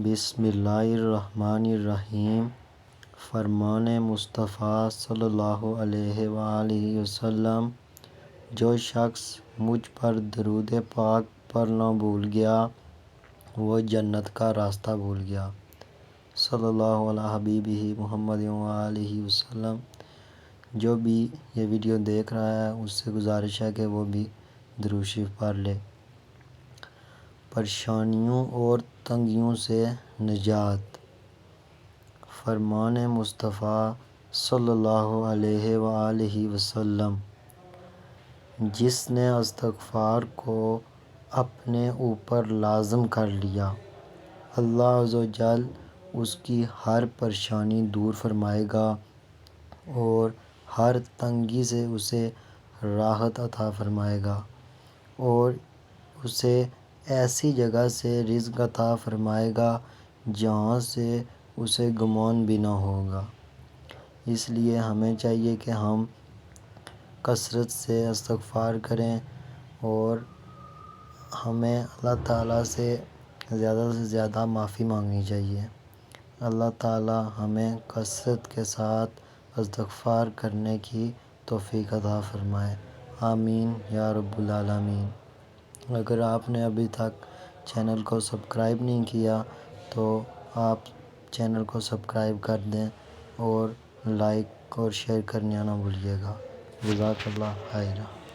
بسم اللہ الرحمن الرحیم۔ فرمان مصطفیٰ صلی اللہ علیہ وآلہ وسلم، جو شخص مجھ پر درود پاک پڑھنا بھول گیا وہ جنت کا راستہ بھول گیا۔ صلی اللہ علیہ حبیبہ محمد وآلہ وسلم۔ جو بھی یہ ویڈیو دیکھ رہا ہے اس سے گزارش ہے کہ وہ بھی درود شریف پڑھ لے۔ پریشانیوں اور تنگیوں سے نجات۔ فرمان مصطفیٰ صلی اللہ علیہ وآلہ وسلم، جس نے استغفار کو اپنے اوپر لازم کر لیا، اللہ عز و جل اس کی ہر پریشانی دور فرمائے گا اور ہر تنگی سے اسے راحت عطا فرمائے گا اور اسے ایسی جگہ سے رزق عطا فرمائے گا جہاں سے اسے گمان بھی نہ ہوگا۔ اس لیے ہمیں چاہیے کہ ہم کثرت سے استغفار کریں اور ہمیں اللہ تعالیٰ سے زیادہ معافی مانگنی چاہیے۔ اللہ تعالیٰ ہمیں کثرت کے ساتھ استغفار کرنے کی توفیق عطا فرمائے۔ آمین یا رب العالمین۔ اگر آپ نے ابھی تک چینل کو سبسکرائب نہیں کیا تو آپ چینل کو سبسکرائب کر دیں اور لائک اور شیئر کرنا نہ بھولیے گا۔ جزاک اللہ خیرہ۔